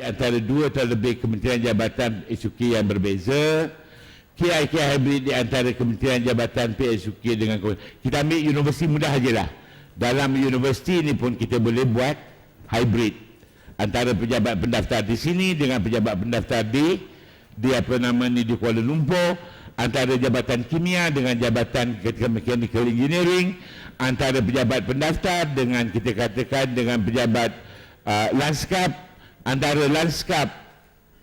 antara dua atau lebih kementerian jabatan PSUK yang berbeza. KIK hybrid di antara kementerian jabatan PSUK dengan kita ambil universiti mudah ajalah. Dalam universiti ini pun kita boleh buat hybrid antara pejabat pendaftar di sini dengan pejabat pendaftar di apa nama ni di Kuala Lumpur, antara jabatan kimia dengan jabatan mechanical engineering, antara pejabat pendaftar dengan kita katakan dengan pejabat lanskap, antara lanskap.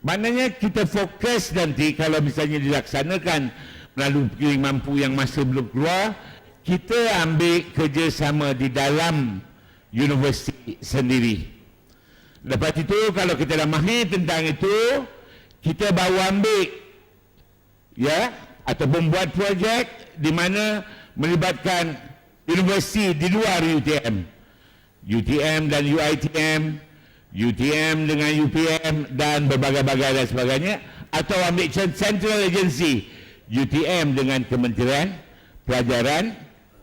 Maknanya kita fokus nanti kalau misalnya dilaksanakan melalui pikiran mampu yang masih belum keluar, kita ambil kerjasama di dalam universiti sendiri. Lepas itu kalau kita dah mahir tentang itu, kita baru ambil ya ataupun buat projek di mana melibatkan universiti di luar UTM. UTM dan UiTM, UTM dengan UPM dan berbagai-bagai dan sebagainya, atau ambil central agency UTM dengan Kementerian Pelajaran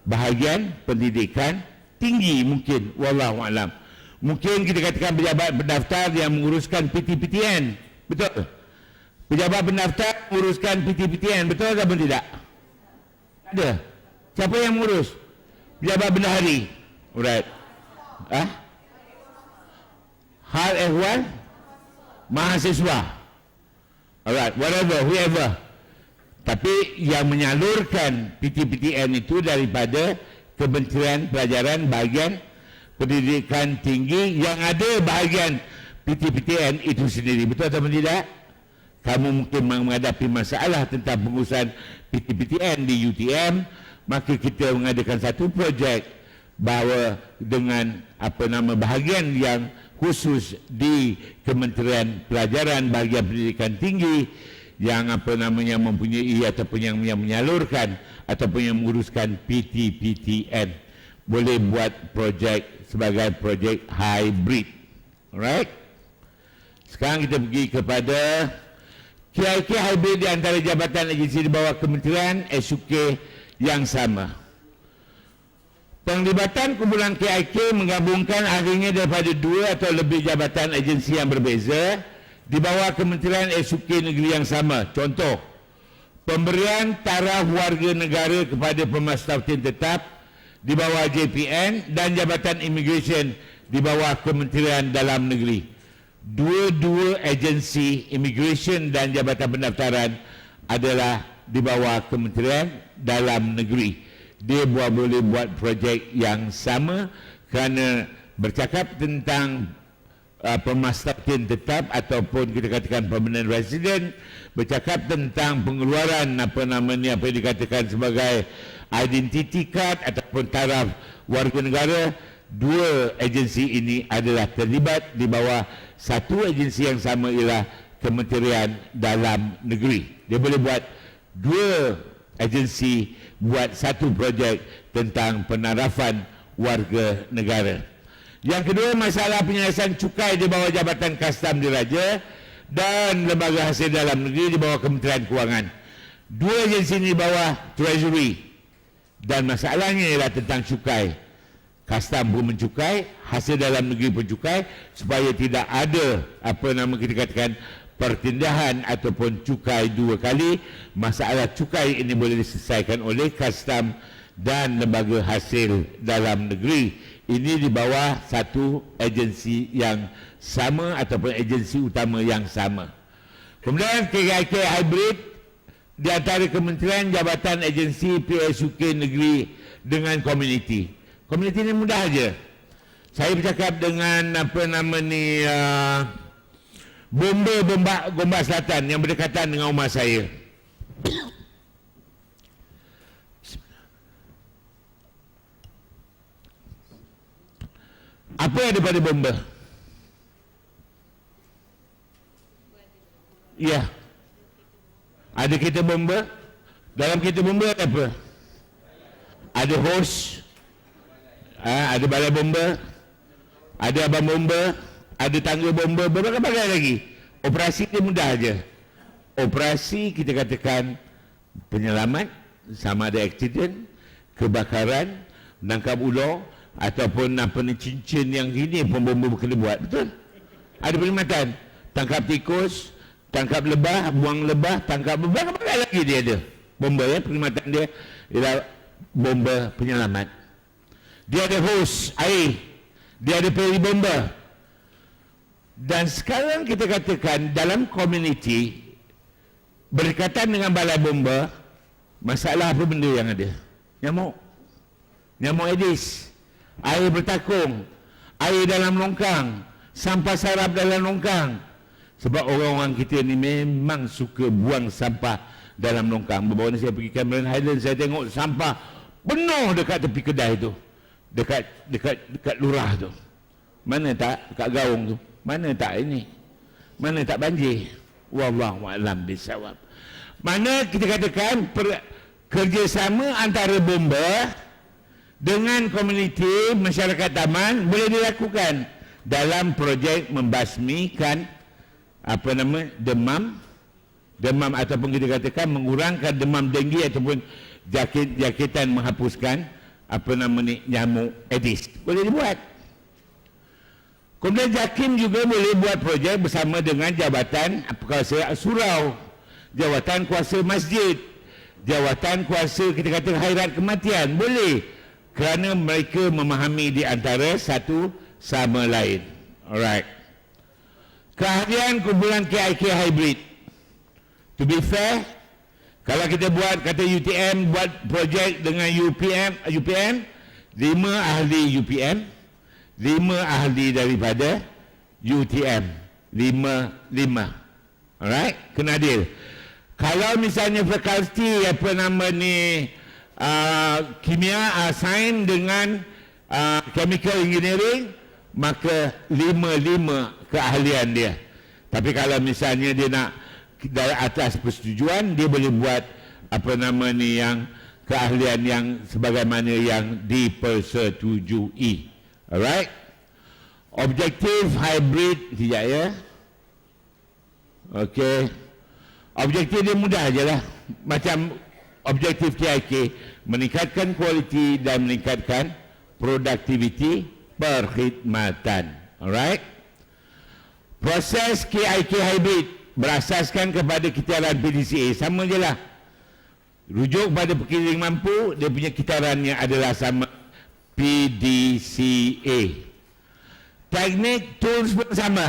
bahagian pendidikan tinggi mungkin, wallahu alam. Mungkin kita katakan pejabat pendaftar yang menguruskan PT-PTN, betul? Pejabat pendaftar menguruskan PT-PTN, betul atau tidak? Ada. Siapa yang mengurus? Pejabat bendahari. Alright. Hal ehwal mahasiswa. Alright, whatever, whoever. Tapi yang menyalurkan PT-PTN itu daripada Kementerian Pelajaran bahagian pendidikan tinggi yang ada bahagian PT-PTN itu sendiri. Betul atau tidak? Kamu mungkin menghadapi masalah tentang pengurusan PT-PTN di UTM, maka kita mengadakan satu projek bahawa dengan apa nama bahagian yang khusus di Kementerian Pelajaran bahagian pendidikan tinggi yang apa namanya mempunyai ataupun yang menyalurkan ataupun yang menguruskan PT-PTN boleh buat projek sebagai projek hybrid. Alright. Sekarang kita pergi kepada KIK hybrid di antara jabatan agensi di bawah kementerian SUK yang sama. Penglibatan kumpulan KIK menggabungkan akhirnya daripada dua atau lebih jabatan agensi yang berbeza di bawah kementerian SUK negeri yang sama. Contoh, pemberian taraf warga negara kepada pemasyarakatan tetap di bawah JPN dan jabatan imigresen di bawah Kementerian Dalam Negeri. Dua-dua agensi imigresen dan jabatan pendaftaran adalah di bawah Kementerian Dalam Negeri. Dia boleh buat projek yang sama kerana bercakap tentang pemasyarakatan tetap ataupun kita katakan permanent resident, bercakap tentang pengeluaran apa namanya apa yang dikatakan sebagai identity card ataupun taraf warga negara. Dua agensi ini adalah terlibat di bawah satu agensi yang sama, ialah Kementerian Dalam Negeri. Dia boleh buat dua agensi buat satu projek tentang penarafan warga negara. Yang kedua, masalah penyelesaian cukai di bawah Jabatan Kastam Diraja dan Lembaga Hasil Dalam Negeri di bawah Kementerian Kewangan. Dua agensi ini di bawah Treasury dan masalahnya ialah tentang cukai. Kastam pun mencukai, Hasil Dalam Negeri pun cukai, supaya tidak ada apa nama kita katakan pertindahan ataupun cukai dua kali. Masalah cukai ini boleh diselesaikan oleh Kastam dan Lembaga Hasil Dalam Negeri. Ini di bawah satu agensi yang sama ataupun agensi utama yang sama. Kemudian KIK hybrid di antara kementerian, jabatan, agensi, PSUK negeri dengan komuniti. Komuniti ini mudah aja. Saya bercakap dengan apa nama ni Gombak Selatan yang berdekatan dengan rumah saya. Apa yang ada pada bomba? Ya. Ada kereta bomba. Dalam kereta bomba ada apa? Ada hos. Ada balai bomba. Ada abang bomba. Ada tangga bomba. Berbagai-bagai lagi. Operasi dia mudah aja. Operasi kita katakan penyelamat, sama ada aksiden, kebakaran, menangkap ular, ataupun apa ni cincin yang gini pun bomba kena buat. Betul? Ada perkhidmatan. tangkap tikus, tangkap lebah, buang lebah, tangkap lebah, apa lagi dia ada? Bomba ya, perkhidmatan dia ialah bomba penyelamat. Dia ada hos air, dia ada peri bomba. Dan sekarang kita katakan dalam komuniti berkaitan dengan balai bomba, masalah apa benda yang ada? Nyamuk Aedes, air bertakung, air dalam longkang, sampah sarap dalam longkang. Sebab orang-orang kita ni memang suka buang sampah dalam longkang. Baru ni saya pergi Cameron Highlands, saya tengok sampah penuh dekat tepi kedai tu, dekat lurah tu. Mana tak kat Gaung tu, mana tak ini, mana tak banjir. Wallahu a'lam bisawab. Mana kita katakan kerjasama antara bomba dengan komuniti masyarakat taman boleh dilakukan dalam projek membasmikan demam ataupun kita katakan mengurangkan demam denggi ataupun jakitan menghapuskan nyamuk Aedes. Boleh dibuat. Kemudian JAKIM juga boleh buat projek bersama dengan Jabatan Kuasa Surau, Jawatan Kuasa Masjid, Jawatan Kuasa kita kata Khairat Kematian. Boleh, kerana mereka memahami di antara satu sama lain. Alright. Keahlian kumpulan KIK hybrid. To be fair, kalau kita buat kata UTM buat projek dengan UPM 5 ahli UPM, 5 ahli daripada UTM, 5. Alright, kena adil. Kalau misalnya fakulti kimia, sains dengan chemical engineering, maka 5 keahlian dia. Tapi kalau misalnya dia nak dari atas persetujuan, dia boleh buat yang keahlian yang sebagaimana yang dipersetujui. Alright. Objektif hybrid tidak ya. Okey. Objektif dia mudah ajalah. Macam objektif KIK, meningkatkan kualiti dan meningkatkan produktiviti perkhidmatan. Alright. Proses KIK hybrid berasaskan kepada kitaran PDCA. Sama je lah. Rujuk pada pekiling mampu, dia punya kitarannya adalah sama PDCA. Teknik tools pun sama.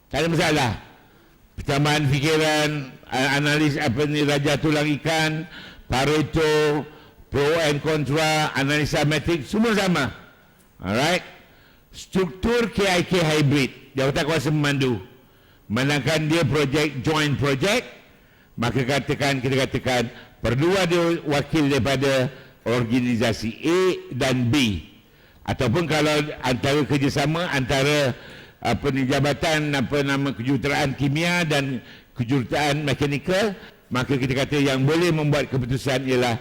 Tak ada masalah. Pertambahan fikiran, analis raja tulang ikan, Pareto, pro and contra, analisa metrik, semua sama. Alright. Struktur KIK hybrid, Jawatan Kuasa Memandu. Manakala dia projek, joint project, maka kita katakan perlu ada wakil daripada organisasi A dan B, ataupun kalau antara kerjasama antara jabatan kejuruteraan kimia dan kejuruteraan mekanikal, maka kita kata yang boleh membuat keputusan ialah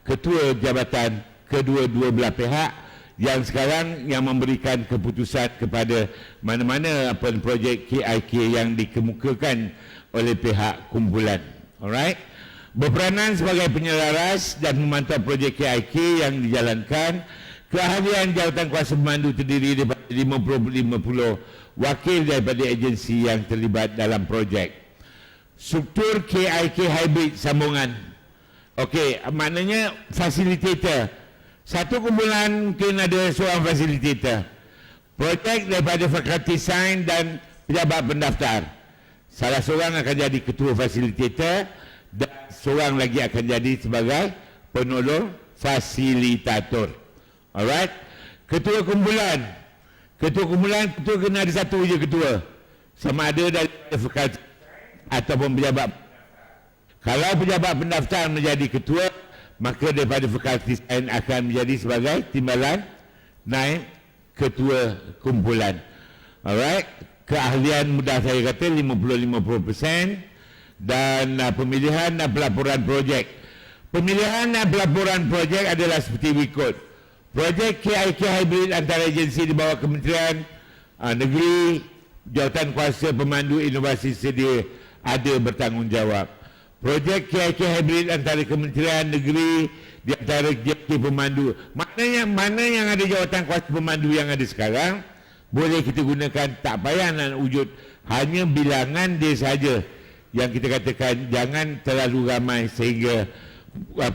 ketua jabatan kedua-dua belah pihak yang sekarang yang memberikan keputusan kepada mana-mana projek KIK yang dikemukakan oleh pihak kumpulan. Alright. Berperanan sebagai penyelaras dan memantau projek KIK yang dijalankan. Keahlian Jawatan Kuasa Pemandu terdiri daripada 50 wakil daripada agensi yang terlibat dalam projek. Struktur KIK hybrid sambungan. Okey, maknanya fasilitator. Satu kumpulan mungkin ada seorang fasilitator. Projek daripada Fakulti Sains dan pejabat pendaftar. Salah seorang akan jadi ketua fasilitator dan seorang lagi akan jadi sebagai penolong fasilitator. Alright. Ketua kumpulan. Ketua kena ada satu je ketua. Sama ada dari fakulti ataupun pejabat. Kalau pejabat pendaftar menjadi ketua, maka daripada fakulti sains akan menjadi sebagai timbalan naib ketua kumpulan. Alright. Keahlian mudah saya kata 50% dan pemilihan dan pelaporan projek. Pemilihan dan pelaporan projek adalah seperti berikut. Projek KIK hybrid antara agensi di bawah Kementerian Negeri, Jawatan Kuasa Pemandu Inovasi sedia ada bertanggungjawab. Projek KIK hybrid antara Kementerian Negeri di antara JK Pemandu. Maknanya mana yang ada Jawatan Kuasa Pemandu yang ada sekarang, boleh kita gunakan, tak payah nak wujud Hanya bilangan dia saja yang kita katakan jangan terlalu ramai sehingga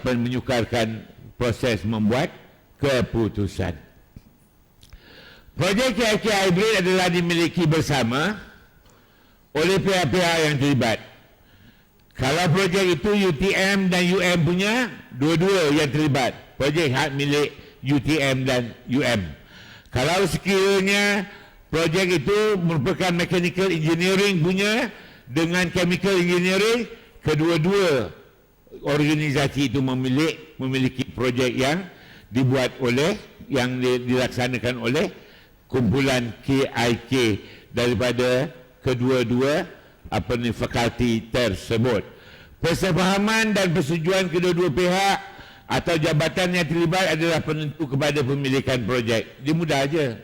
menyukarkan proses membuat keputusan. Projek KIK hybrid adalah dimiliki bersama oleh pihak-pihak yang terlibat. Kalau projek itu UTM dan UM punya, dua-dua yang terlibat. Projek hak milik UTM dan UM. Kalau sekiranya projek itu merupakan mechanical engineering punya dengan chemical engineering, kedua-dua organisasi itu memiliki projek yang dibuat oleh, yang dilaksanakan oleh kumpulan KIK daripada kedua-dua fakulti tersebut. Persefahaman dan persetujuan kedua-dua pihak atau jabatan yang terlibat adalah penentu kepada pemilikan projek. Dia mudah aja.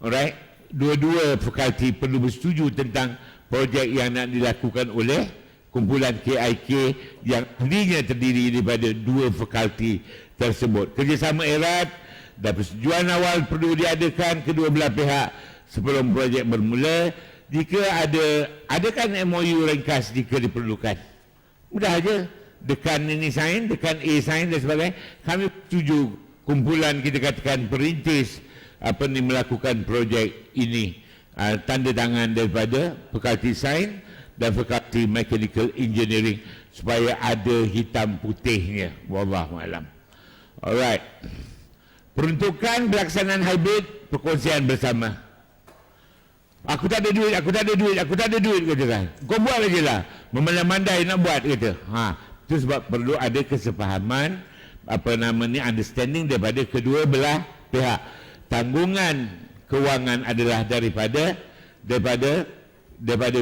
Alright, dua-dua fakulti perlu bersetuju tentang projek yang nak dilakukan oleh kumpulan KIK yang ahlinya terdiri daripada dua fakulti tersebut. Kerjasama erat dan persetujuan awal perlu diadakan kedua belah pihak sebelum projek bermula. Jika adakan MOU ringkas jika diperlukan. Mudah aja. Dekan ini sign, dekan A sign dan sebagainya. Kami setuju kumpulan kita katakan perintis melakukan projek ini. Tanda tangan daripada fakulti sains dan fakulti mechanical engineering supaya ada hitam putihnya. Wallahu a'lam. Alright. Peruntukan pelaksanaan hybrid perkongsian bersama. Aku tak ada duit, kata kan. Kau buat aja lah. Memandai-mandai nak buat, kata. Itu sebab perlu ada kesepahaman, understanding daripada kedua belah pihak. Tanggungan kewangan adalah daripada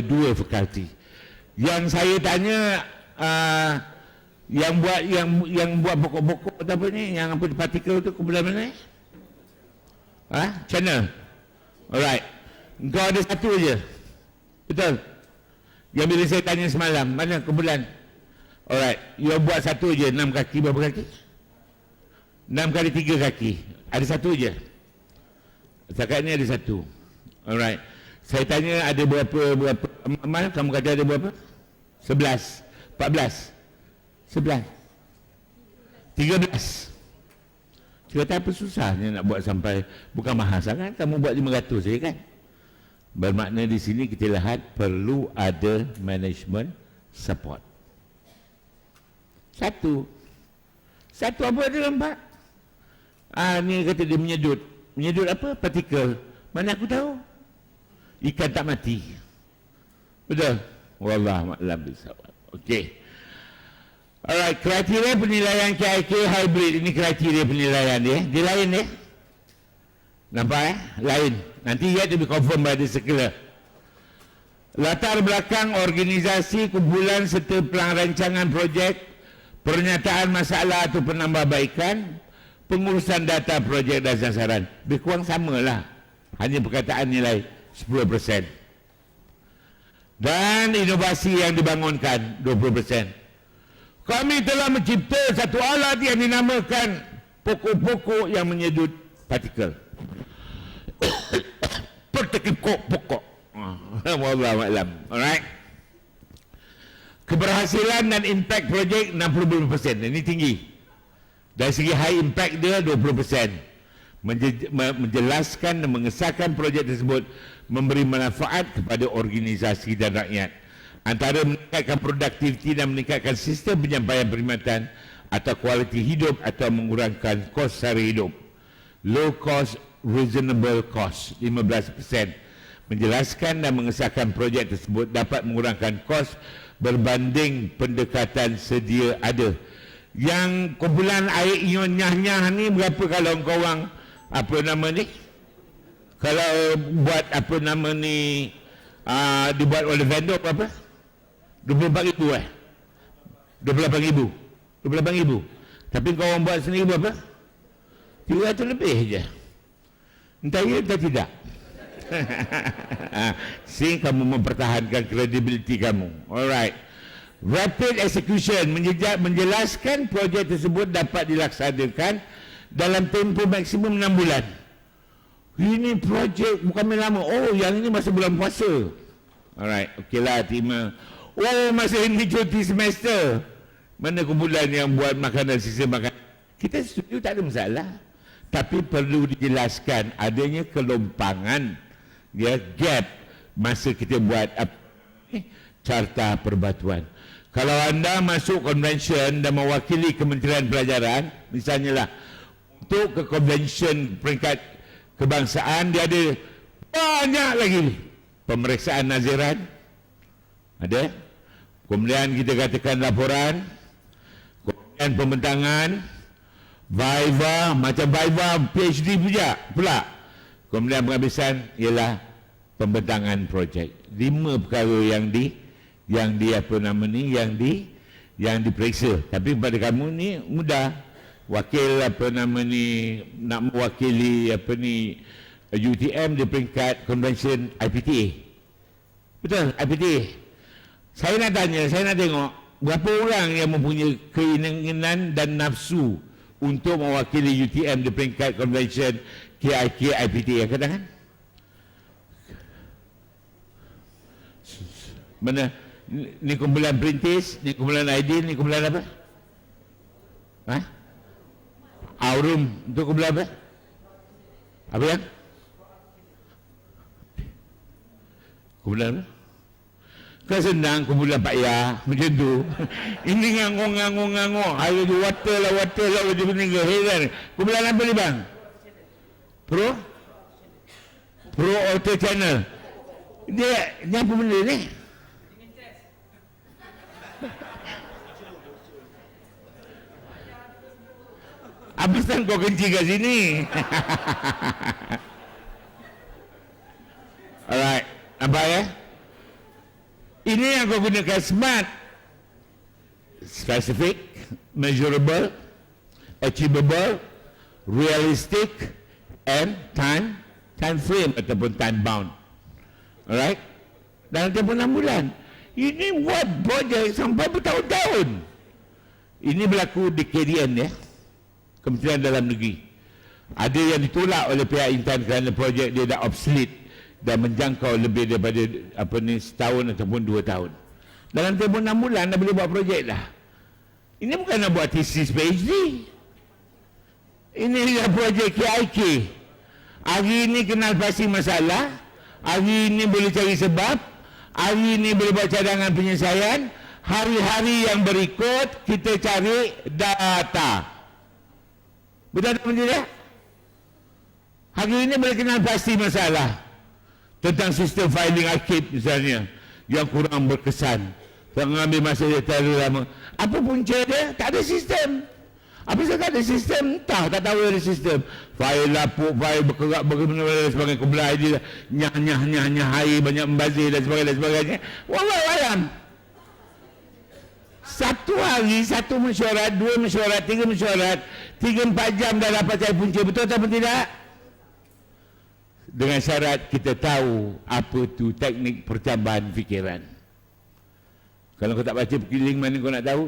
dua fakulti. Yang saya tanya, yang buat pokok-pokok apa ni, yang partikel tu kumpulan mana? Channel. Alright. Engkau ada satu je. Betul? Yang bila saya tanya semalam, mana kumpulan? Alright. You buat satu je, 6 kaki, berapa kaki? 6 kali 3 kaki. Ada satu je. Setakat ni ada satu. Alright. Saya tanya ada berapa amal? Kamu kata ada berapa? 11, 14, 11, 13. Saya kata apa susahnya nak buat sampai, bukan mahal sangat, kamu buat 500 saja kan? Bermakna di sini kita lihat perlu ada management support. Satu apa dia nampak? Ni kata dia menyedut. Menyedut apa? Partikel. Mana aku tahu? Ikan tak mati. Betul? Wallahu a'lam bishawab. Okey. Alright, kriteria penilaian KIK hybrid ini kriteria penilaian dia. Dia lain dia. Nampak lain. Nanti yet to be confirmed by the circular. Latar belakang organisasi, kumpulan serta perancangan projek, pernyataan masalah atau penambahbaikan, pengurusan data projek dan sasaran. Lebih kurang samalah. Hanya perkataan nilai 10%. Dan inovasi yang dibangunkan 20%. Kami telah mencipta satu alat yang dinamakan pokok-pokok yang menyedut partikel. Pokok. Wallahu a'lam. Alright. Keberhasilan dan impact projek 65%. Ini tinggi. Dari segi high impact dia 20%. Menjelaskan dan mengesahkan projek tersebut memberi manfaat kepada organisasi dan rakyat. Antara meningkatkan produktiviti dan meningkatkan sistem penyampaian perkhidmatan atau kualiti hidup atau mengurangkan kos sara hidup. Low cost, reasonable cost 15%. Menjelaskan dan mengesahkan projek tersebut dapat mengurangkan kos berbanding pendekatan sedia ada. Yang kumpulan air ion nyah-nyah ni berapa kalau engkau orang kalau buat dibuat oleh vendor berapa? 24,000 28,000. Tapi kau orang buat sendiri berapa? 300 lebih je. Entah ya, entah tidak. Sehingga kamu mempertahankan kredibiliti kamu. Alright. Rapid execution menjelaskan projek tersebut dapat dilaksanakan dalam tempoh maksimum 6 bulan. Ini projek bukan main lama. Oh, yang ini masa bulan puasa. Alright, okeylah terima. Oh, masa ini cuti semester. Mana kumpulan yang buat makanan, sistem makanan? Kita setuju, tak ada masalah. Tapi perlu dijelaskan adanya kelompangan, ya, gap masa kita buat carta perbatuan. Kalau anda masuk convention dan mewakili Kementerian Pelajaran, misalnya lah, untuk ke convention peringkat kebangsaan, dia ada banyak lagi pemeriksaan naziran, ada, kemudian kita katakan laporan, kemudian pembentangan, viva, macam viva PhD pula, kemudian penghabisan ialah pembentangan projek. 5 perkara yang diperiksa. Tapi pada kamu ni mudah, wakil nak mewakili UTM di peringkat convention IPTA. Betul, IPTA. Saya nak tengok berapa orang yang mempunyai keinginan dan nafsu untuk mewakili UTM di peringkat convention KIK IPTA. Katakan mana ni kumpulan perintis, ni kumpulan Aidil, ni kumpulan apa? Aurum, itu kumpulan apa? Apa yang? Kumpulan apa? Kan senang kumpulan Pak Ya, macam tu. Ini ngangong. Ayo di water lah, macam ni ke. Heran. Kumpulan apa ni bang? Pro Auto Channel. Dia apa benda ni? Apa pasal kau kencing kat sini? Alright, nampak ya? Ini yang kau gunakan SMART. Specific, measurable, achievable, realistic, and time frame ataupun time bound. Alright? Dalam tempoh 6 bulan. Ini buat projek sampai bertahun-tahun. Ini berlaku di KDN ya. Kementerian Dalam Negeri. Ada yang ditolak oleh pihak Intan kerana projek dia dah obsolete dan menjangkau lebih daripada setahun ataupun 2 tahun. Dalam tempoh 6 bulan dah boleh buat projek dah. Ini bukan nak buat tesis PhD. Ini adalah projek KIK. Hari ini kenal pasti masalah, hari ini boleh cari sebab, hari ini boleh buat cadangan penyelesaian, hari-hari yang berikut kita cari data. Betul tak tidak? Hari ini boleh kenal pasti masalah tentang sistem filing arkib misalnya yang kurang berkesan, mengambil masa dia terlalu lama. Apa punca dia? Tak ada sistem. Apa sebab tak ada sistem? Tak tahu ada sistem. File lapuk, file bergerak dan sebagainya. Kumpulan dia nyah air banyak membazir dan sebagainya. Wallahualam. Satu hari, satu mesyuarat, 2 mesyuarat, 3 mesyuarat, 3-4 jam dah dapat cari punca. Betul atau tidak? Dengan syarat kita tahu apa tu teknik percambahan fikiran. Kalau kau tak baca pergiling, mana kau nak tahu?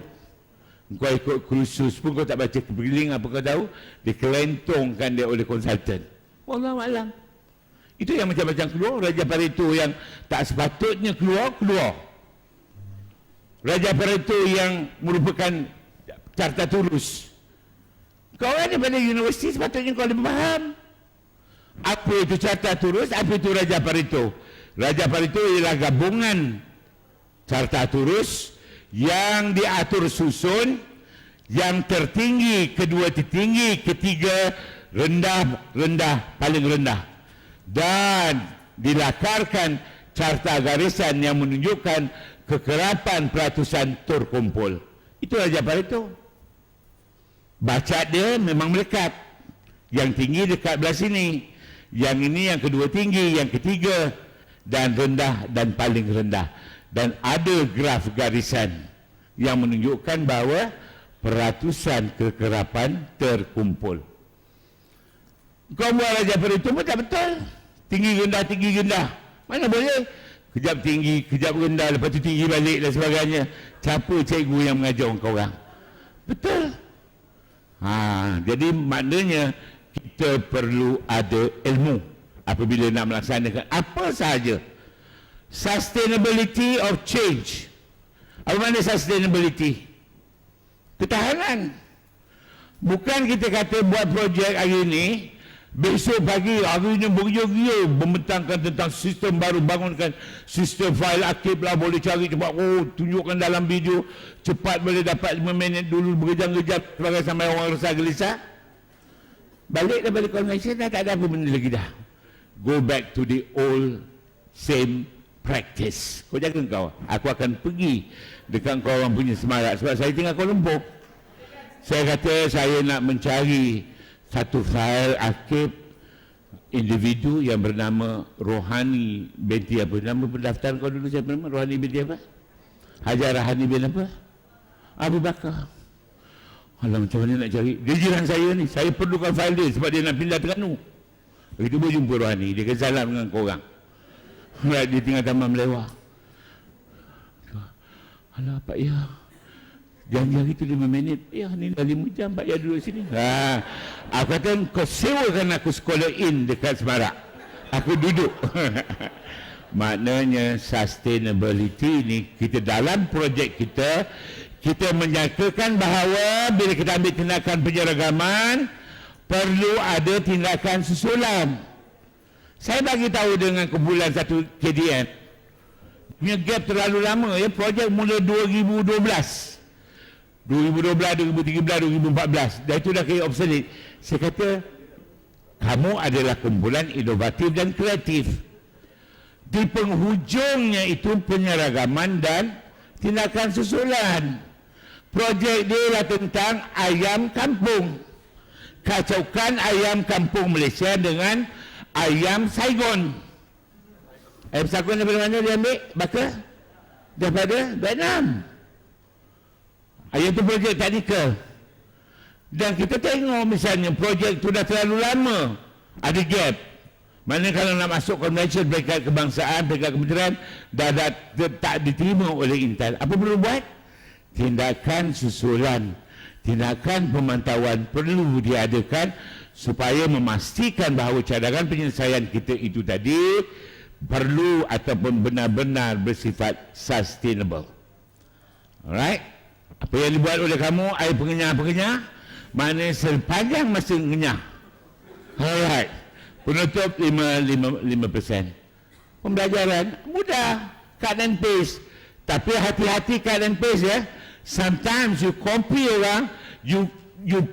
Kau ikut kursus pun kau tak baca pergiling, apa kau tahu? Dikelentongkan dia oleh konsultan. Wallahualam. Itu yang macam-macam keluar. Raja Pareto yang tak sepatutnya keluar. Raja Pareto yang merupakan carta turus. Kau daripada universiti sepatutnya kau lebih faham. Apa itu carta turus, apa itu Raja Pareto? Raja Pareto ialah gabungan carta turus yang diatur susun, yang tertinggi, kedua tertinggi, ketiga rendah, paling rendah. Dan dilakarkan carta garisan yang menunjukkan kekerapan peratusan terkumpul. Itu Raja Pareto. Baca dia memang melekat. Yang tinggi dekat belah sini. Yang ini yang kedua tinggi, yang ketiga dan rendah dan paling rendah. Dan ada graf garisan yang menunjukkan bahawa peratusan kekerapan terkumpul. Kau buat Raja Pareto pun tak betul. Tinggi rendah. Mana boleh? Kejap tinggi, kejap rendah, lepas tu tinggi balik dan sebagainya. Siapa cikgu yang mengajar kau orang? Betul. Jadi maknanya kita perlu ada ilmu apabila nak melaksanakan apa sahaja. Sustainability of change. Apa makna sustainability? Ketahanan. Bukan kita kata buat projek hari ini, besok pagi harinya beria-ria membentangkan tentang sistem baru, bangunkan sistem file akib lah, boleh cari cepat, tunjukkan dalam video, cepat boleh dapat 5 minit dulu, berjam-jam sebagai sampai orang rasa gelisah. Balik dah balik convention dah, tak ada apa benda lagi dah. Go back to the old same practice. Kau jaga kau, aku akan pergi dekat kau orang punya semarak sebab saya tinggal Kuala Lumpur. Saya kata saya nak mencari satu file akib individu yang bernama Rohani binti apa? Nama pendaftaran kau dulu siapa nama? Rohani binti apa? Hajar Rohani bin apa? Abu Bakar. Alah, macam mana nak cari? Dia jiran saya ni. Saya perlukan file dia sebab dia nak pindah Terengganu. Begitu pun jumpa Rohani. Dia kata salam dengan korang. Dia tinggal Taman Melewah. Alah, Pak Ya. Jangan itu 5 minit. Ya, ni dah 5 jam Pak Ya duduk sini. Aku kata kau sewakan aku sekolah in dekat Semarak. Aku duduk. Maknanya sustainability ni kita dalam projek kita menyatakan bahawa bila kita ambil tindakan penyeragaman perlu ada tindakan susulan. Saya bagi tahu dengan kumpulan satu KDN punya gap terlalu lama ya, projek mula 2012, 2013, 2014, dah itu dah kaya obsolete. Saya kata kamu adalah kumpulan inovatif dan kreatif. Di penghujungnya itu penyeragaman dan tindakan susulan. Projek dia lah tentang ayam kampung. Kacaukan ayam kampung Malaysia dengan ayam Saigon. Ayam Saigon daripada mana dia ambil? Bakar? Daripada Vietnam. Ayam tu projek teknikal. Dan kita tengok misalnya projek tu dah terlalu lama. Ada gap. Mana kalau nak masuk convention peringkat kebangsaan, peringkat kementerian, dah tak diterima oleh Intel. Apa perlu buat? Tindakan susulan, tindakan pemantauan perlu diadakan supaya memastikan bahawa cadangan penyelesaian kita itu tadi perlu ataupun benar-benar bersifat sustainable. Alright? Apa yang dibuat oleh kamu, air pengenyah-pengenyah, maknanya sepanjang masa mengenyah. Alright. Penutup 5%. Pembelajaran mudah, cut and paste. Tapi hati-hati cut and paste ya. Sometimes you copy orang, you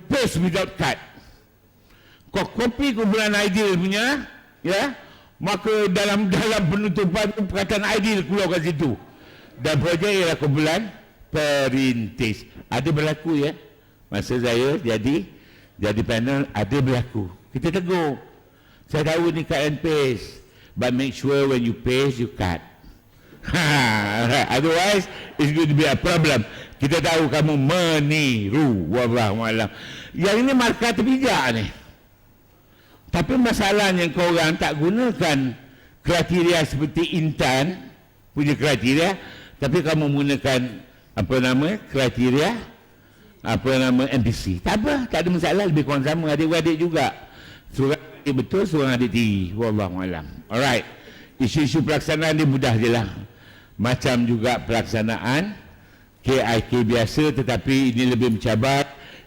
paste without cut. Kau copy kumpulan ideal punya, ya, maka dalam penutupan perkataan ideal keluar kat situ. Dan projek ialah kumpulan perintis. Ada berlaku ya. Masa saya jadi panel ada berlaku. Kita tegur. Saya tahu ni cut and paste, but make sure when you paste you cut. Otherwise it's going to be a problem. Kita tahu kamu meniru. Wallahualam. Yang ini markah terbijak ni. Tapi masalahnya kau orang tak gunakan kriteria seperti Intan punya kriteria, tapi kamu menggunakan apa nama kriteria, apa nama NPC. Tak apa, tak ada masalah, lebih kurang sama, adik-adik juga. Seorang adik betul, seorang adik tiri. Wallahualam. Alright. Isu-isu pelaksanaan ni mudah je lah. Macam juga pelaksanaan KIK biasa, tetapi ini lebih mencabar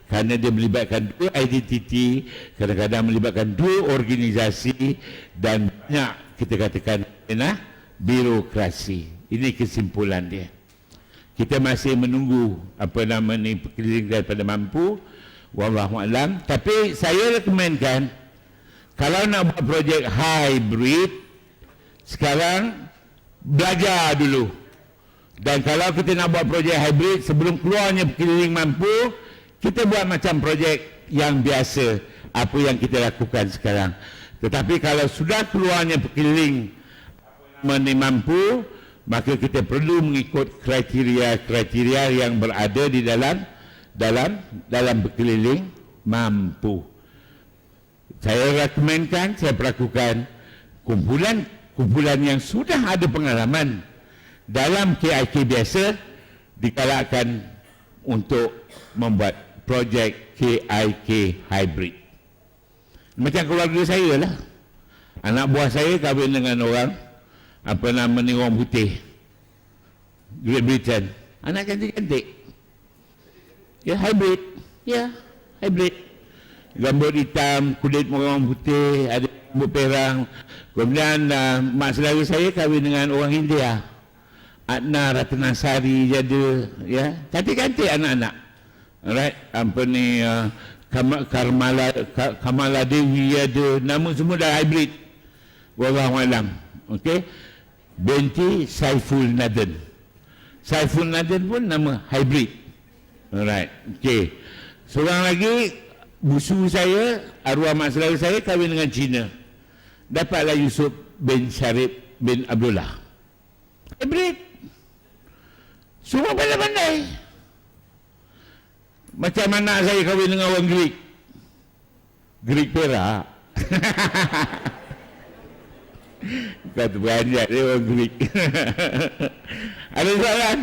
kerana dia melibatkan dua identiti, kadang-kadang melibatkan dua organisasi dan banyak kita katakan birokrasi. Ini kesimpulan dia. Kita masih menunggu apa nama ni perkeliling daripada mampu. Wallahualam. Tapi saya rekomenkan kalau nak buat projek hybrid, sekarang belajar dulu. Dan kalau kita nak buat projek hybrid, sebelum keluarnya perkeliling mampu, kita buat macam projek yang biasa, apa yang kita lakukan sekarang. Tetapi kalau sudah keluarnya perkeliling mampu, maka kita perlu mengikut kriteria yang berada di dalam perkeliling mampu. Saya rekomenkan, saya perlakukan kumpulan yang sudah ada pengalaman dalam KIK biasa digalakkan untuk membuat projek KIK hybrid. Macam keluarga saya lah. Anak buah saya kahwin dengan orang apa nama ni, orang putih Great Britain. Anak cantik-cantik. Ya, hybrid. Ya, hybrid. Rambut hitam, kulit orang putih, ada rambut perang. Kemudian mak saudara saya kahwin dengan orang India. Adna Ratnasari ada, ya, cantik-cantik anak-anak. Alright, apa ni, Kamala Dewi ada, nama semua dah hybrid. Wallahualam. Okey. Binti Saiful Naden. Saiful Naden pun nama hybrid. Alright. Okey. Seorang lagi, busu saya, arwah mak saudara saya kahwin dengan Cina. Dapatlah Yusuf bin Syarif bin Abdullah. Hybrid. Semua pandai-pandai. Macam anak saya kahwin dengan orang Greek. Greek Perak. Kau tu beranjat dia orang Greek. Ada soalan?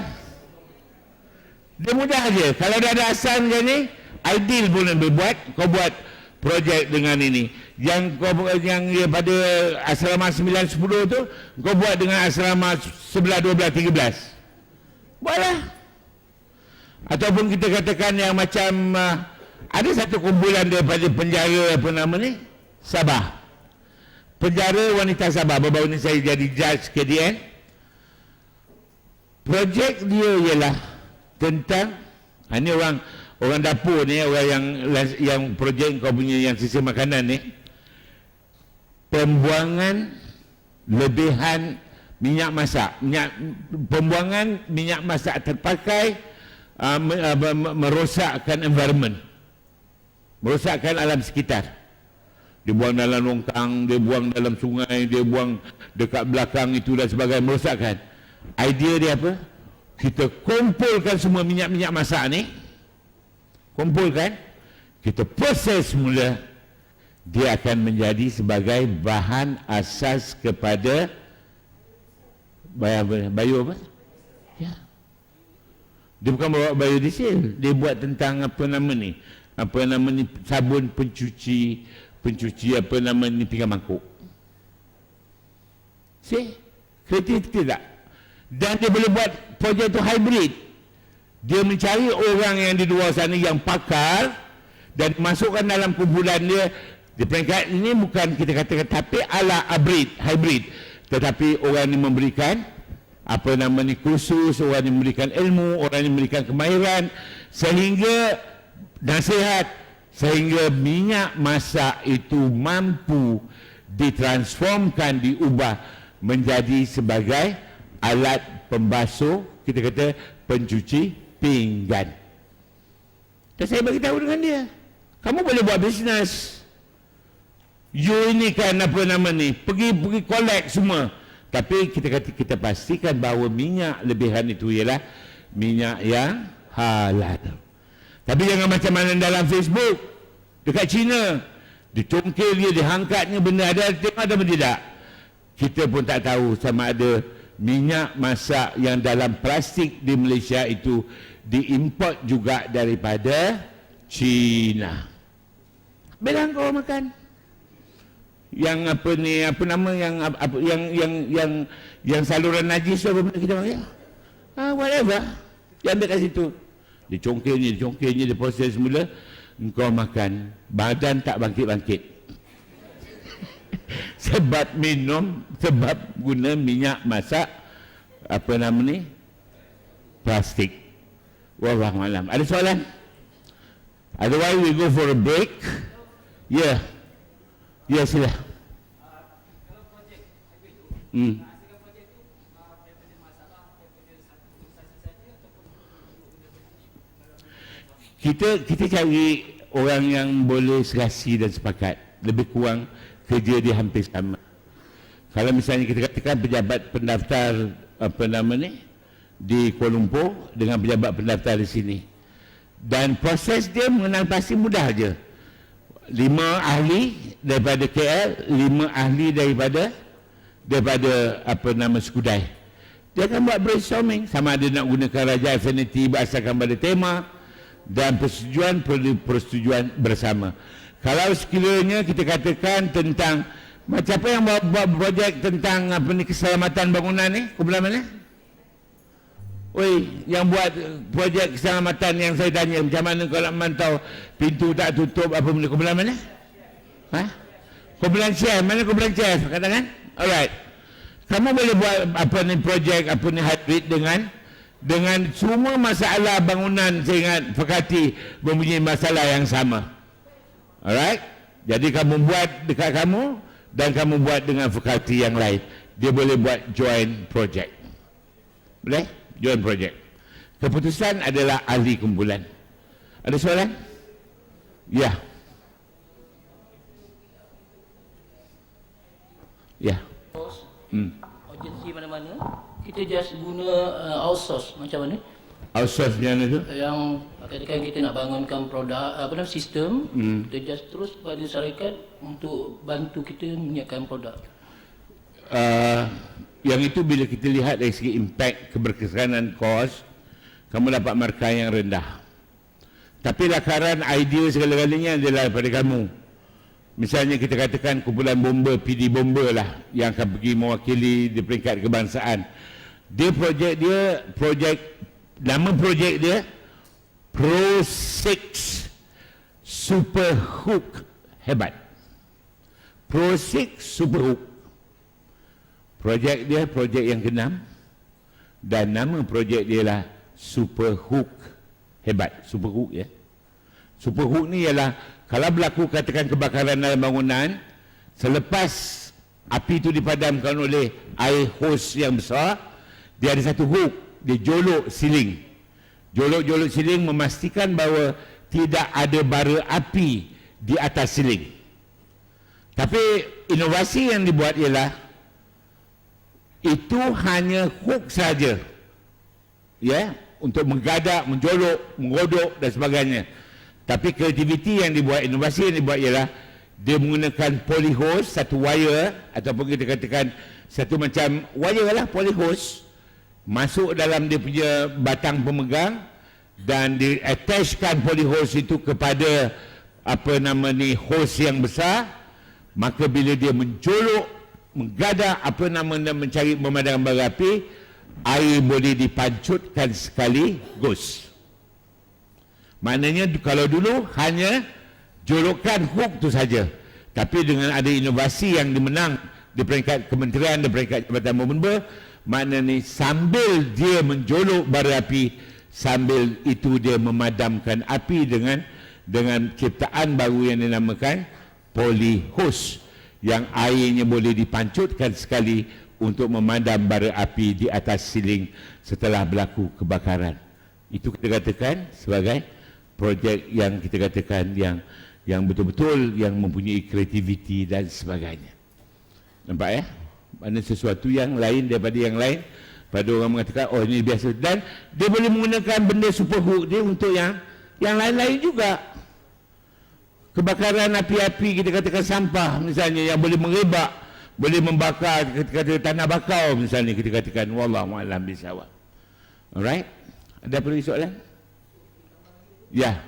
Dia mudah je. Kalau dah ada asal macam ni, ideal pun boleh buat. Kau buat projek dengan ini. Yang kau yang pada asrama 9-10 tu, kau buat dengan asrama 11-12-13. Buatlah. Ataupun kita katakan yang macam ada satu kumpulan daripada penjara apa nama ni, Sabah. Penjara wanita Sabah. Baru-baru ni saya jadi judge KDN. Projek dia ialah tentang ini orang dapur ni, orang yang projek kau punya yang sisa makanan ni, pembuangan lebihan minyak masak, pembuangan minyak masak terpakai, merosakkan environment, merosakkan alam sekitar. Dia buang dalam longkang, dia buang dalam sungai, dia buang dekat belakang itu dan sebagainya, merosakkan. Idea dia apa? Kita kumpulkan semua minyak-minyak masak ni, kumpulkan, kita proses semula, dia akan menjadi sebagai bahan asas kepada bayu apa? Ya. Dia bukan bawa biodiesel, dia buat tentang apa nama ni? Apa nama ni, sabun pencuci apa nama ni, pinggan mangkuk. See? Kreatif tak? Dan dia boleh buat projek tu hybrid. Dia mencari orang yang di luar sana yang pakar dan masukkan dalam kumpulan dia. Di peringkat ini bukan kita katakan tapi ala hybrid. Tetapi orang ini memberikan apa nama ni, kursus, orang ini memberikan ilmu, orang ini memberikan kemahiran sehingga nasihat, sehingga minyak masak itu mampu ditransformkan, diubah menjadi sebagai alat pembasuh, kita kata pencuci pinggan. Dan saya bagi tahu dengan dia, kamu boleh buat bisnes. You ini kan apa nama ni, pergi collect semua. Tapi kita pastikan bahawa minyak lebihan itu ialah minyak yang halal. Tapi jangan macam mana dalam Facebook, dekat China, dicongkel dia, dihangkatnya benda ada tengok atau tidak. Kita pun tak tahu sama ada minyak masak yang dalam plastik di Malaysia itu diimport juga daripada China. Bila kau makan yang apa ni, apa nama yang saluran najis tu, apa benda kita panggil? Whatever. Dia ambil kat situ. Dicongkelnya, diproses semula, engkau makan, badan tak bangkit-bangkit. Sebab minum, sebab guna minyak masak apa nama ni, plastik. Wallahualam. Ada soalan? Otherwise we go for a break. Ya. Ya, sila. Kita cari orang yang boleh serasi dan sepakat. Lebih kurang kerja dia hampir sama. Kalau misalnya kita katakan pejabat pendaftar apa nama ni di Kuala Lumpur dengan pejabat pendaftar di sini, dan proses dia mengenal pasti mudah je. 5 ahli daripada KL, 5 ahli daripada apa nama Skudai. Dia akan buat brainstorming, sama ada nak gunakan Raja Affinity berdasarkan pada tema, dan persetujuan perlu persetujuan bersama. Kalau sekiranya kita katakan tentang Macam apa yang buat projek tentang apa ni keselamatan bangunan ni? Kumpulan mana? Oi, yang buat projek keselamatan yang saya tanya macam mana kalau memantau pintu tak tutup apa benda, kumpulan mana? Ha? Kumpulan chef, mana kumpulan chef? Katakan? Alright. Kamu boleh buat apa ni projek apa ni hybrid dengan semua masalah bangunan saya ingat Fakati mempunyai masalah yang sama. Alright? Jadi kamu buat dekat kamu dan kamu buat dengan Fakati yang lain. Dia boleh buat joint project. Boleh? Joint project. Keputusan adalah ahli kumpulan. Ada soalan? Ya. Ya. Agensi mana-mana kita just guna outsource macam mana? Outsource macam mana tu? Yang katakan kita nak bangunkan produk apa nama sistem, kita just terus pada syarikat untuk bantu kita menyiapkan produk. Yang itu bila kita lihat dari segi impact keberkesanan kos, kamu dapat markah yang rendah. Tapi lakaran idea segala-galanya adalah daripada kamu. Misalnya kita katakan kumpulan bomba, PD bomba lah yang akan pergi mewakili di peringkat kebangsaan. Nama projek dia Pro 6 Super Hook Hebat. Pro 6 Super Hook. Projek dia projek yang ke-6 dan nama projek dia lah Super Hook Hebat. Super Hook ya. Super Hook ni ialah kalau berlaku katakan kebakaran dalam bangunan, selepas api itu dipadamkan oleh air hos yang besar, dia ada satu hook, dia jolok siling. Jolok-jolok siling memastikan bahawa tidak ada bara api di atas siling. Tapi inovasi yang dibuat ialah itu hanya hook saja, ya, untuk menggadak, menjolok, menggodok dan sebagainya. Tapi kreativiti yang dibuat, inovasi yang dibuat ialah dia menggunakan polyhose, satu wire ataupun kita katakan satu macam wire lah, polyhose masuk dalam dia punya batang pemegang dan di attachkan polyhose itu kepada apa nama ni hose yang besar. Maka bila dia menjolok, menggadak apa nama mencari memadamkan bara api, air boleh dipancutkan sekaligus. Maknanya kalau dulu hanya jolokan hook tu saja. Tapi dengan ada inovasi yang dimenang di peringkat kementerian, di peringkat Jabatan Bomba, maknanya sambil dia menjolok bara api, sambil itu dia memadamkan api dengan ciptaan baru yang dinamakan polyhose, yang airnya boleh dipancutkan sekali untuk memadam bara api di atas siling setelah berlaku kebakaran. Itu kita katakan sebagai projek yang kita katakan yang betul-betul yang mempunyai kreativiti dan sebagainya. Nampak ya? Mana sesuatu yang lain daripada yang lain. Pada orang mengatakan, oh ini biasa. Dan dia boleh menggunakan benda super hook dia untuk yang lain-lain juga. Kebakaran api-api, kita katakan sampah misalnya, yang boleh mengebak, boleh membakar, kita katakan tanah bakau misalnya, kita katakan wallahualam bisawab. Alright? Ada perlu soalan? Ya.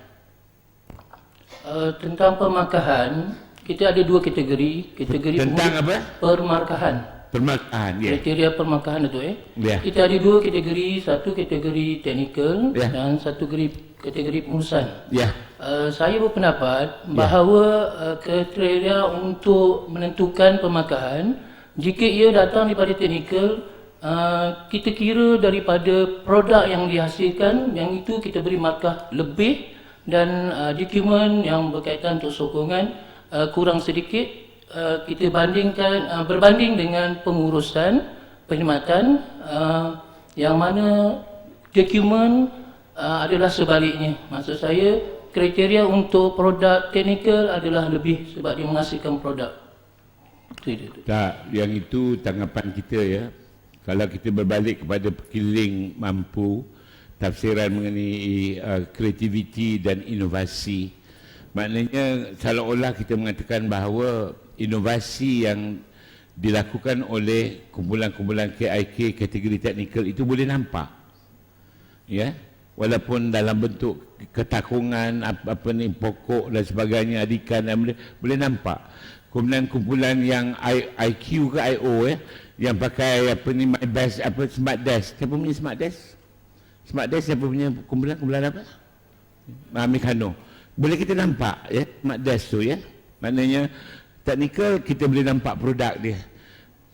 Tentang pemarkahan, kita ada dua kategori. Tentang apa? Permarkahan. Permarkahan, ya. Kriteria permarkahan itu Ya. Kita ada dua kategori, satu kategori teknikal Ya. dan satu kategori pengurusan. Ya. Saya berpendapat bahawa kriteria untuk menentukan pemarkahan, jika ia datang daripada teknikal, kita kira daripada produk yang dihasilkan, yang itu kita beri markah lebih, dan dokumen yang berkaitan untuk sokongan kurang sedikit. Kita berbanding dengan pengurusan perkhidmatan, yang mana dokumen adalah sebaliknya. Maksud saya, kriteria untuk produk teknikal adalah lebih sebab dia menghasilkan produk. Tak, yang itu tanggapan kita ya. Kalau kita berbalik kepada Perkiling Mampu, tafsiran mengenai kreativiti dan inovasi, maknanya seolah-olah kita mengatakan bahawa inovasi yang dilakukan oleh kumpulan-kumpulan KIK kategori teknikal itu boleh nampak, ya, walaupun dalam bentuk ketakungan, apa ni, pokok dan sebagainya, adikan dan boleh nampak. Kemudian kumpulan yang IQ ke IO yang pakai apa ni, my best, apa, smart desk. Siapa punya smart desk? Smart desk siapa punya kumpulan apa? Mekano. Boleh kita nampak ya, smart desk tu ya. Maknanya teknikal kita boleh nampak produk dia.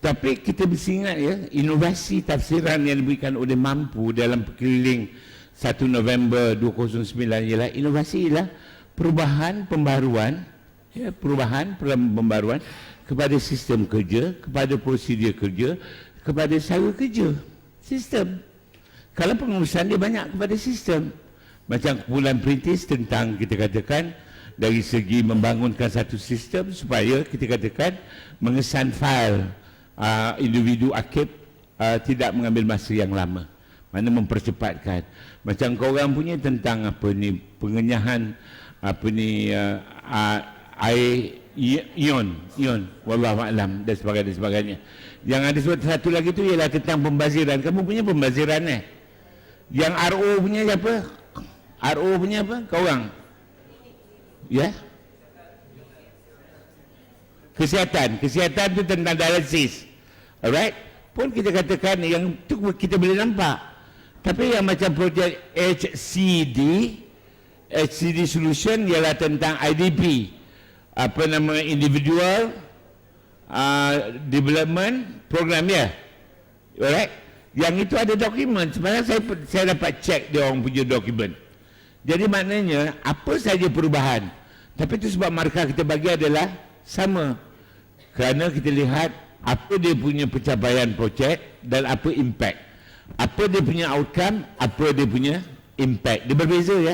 Tapi kita mesti ingat ya, inovasi tafsiran yang diberikan oleh Mampu dalam perkeliling 1 November 2009 ialah inovasi, ialah perubahan pembaruan ya, pembaruan kepada sistem kerja, kepada prosedur kerja, kepada cara kerja sistem. Kalau pengurusan dia banyak kepada sistem, macam kumpulan perintis tentang, kita katakan, dari segi membangunkan satu sistem supaya kita katakan mengesan fail individu akib tidak mengambil masa yang lama, mana mempercepatkan. Macam korang punya tentang apa ni, pengenyahan apa ni air ion wallahu alam dan sebagainya. Yang ada satu lagi tu ialah tentang pembaziran. Kamu punya pembaziran yang RO punya siapa? RO punya apa? Korang ya? Kesihatan tu tentang dialisis, alright, pun kita katakan yang tu kita boleh nampak. Tapi yang macam projek HCD solution ialah tentang IDP, apa nama, individual development program ya, alright. Yang itu ada dokumen. Sebenarnya saya dapat cek dia orang punya dokumen. Jadi maknanya apa saja perubahan, tapi itu sebab markah kita bagi adalah sama, kerana kita lihat apa dia punya pencapaian projek dan apa impact, apa dia punya outcome, apa dia punya impact. Dia berbeza ya,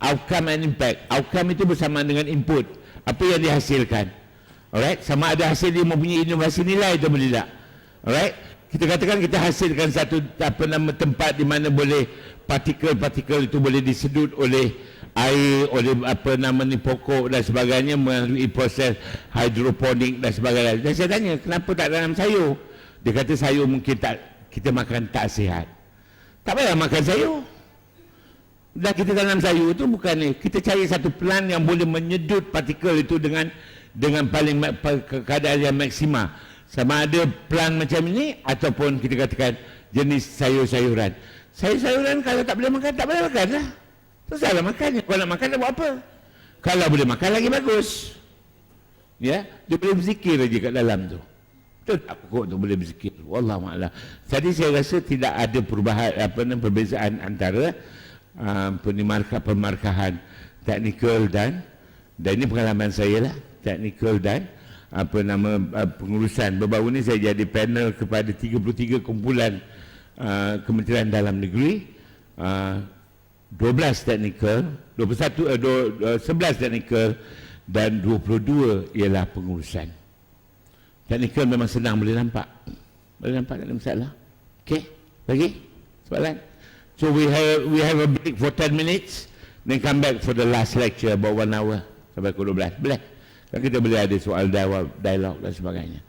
outcome and impact. Outcome itu bersamaan dengan input, apa yang dihasilkan, alright, sama ada hasil dia mempunyai inovasi nilai atau tidak, alright. Kita katakan kita hasilkan satu apa nama tempat di mana boleh partikel-partikel itu boleh disedut oleh air, oleh apa nama ni, pokok dan sebagainya melalui proses hidroponik dan sebagainya. Dan saya tanya, kenapa tak tanam sayur? Dia kata sayur mungkin tak, kita makan tak sihat. Tak payah makan sayur. Dah kita tanam sayur tu bukan ni, kita cari satu plant yang boleh menyedut partikel itu dengan paling keadaan yang maksima. Sama ada plant macam ini ataupun kita katakan jenis sayur-sayuran. Sayur-sayuran kalau tak boleh makan, tak boleh makan lah. Susahlah makannya. Kalau nak makan, nak buat apa? Kalau boleh makan, lagi bagus. Ya, dia boleh berzikir aja kat dalam tu. Betul tak pokok tu boleh berzikir? Wallahualam. Jadi saya rasa tidak ada perubahan, perbezaan antara pemarkahan teknikal dan ini pengalaman saya lah, teknikal dan pengurusan. Baru-baru ni saya jadi panel kepada 33 kumpulan Kementerian Dalam Negeri, 12 teknikal, 11 teknikal dan 22 ialah pengurusan. Teknikal memang senang, boleh nampak tak ada masalah. Okey, lagi soalan? So we have a break for 10 minutes, then come back for the last lecture about 1 hour sampai pukul 12. Boleh? Kan kita boleh ada soal dialog dan sebagainya.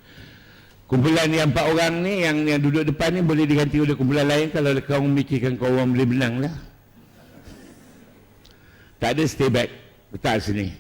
Kumpulan yang 4 orang ni yang duduk depan ni boleh diganti oleh kumpulan lain kalau kau memikirkan kau orang boleh menang lah. Tak ada, stay back, letak sini.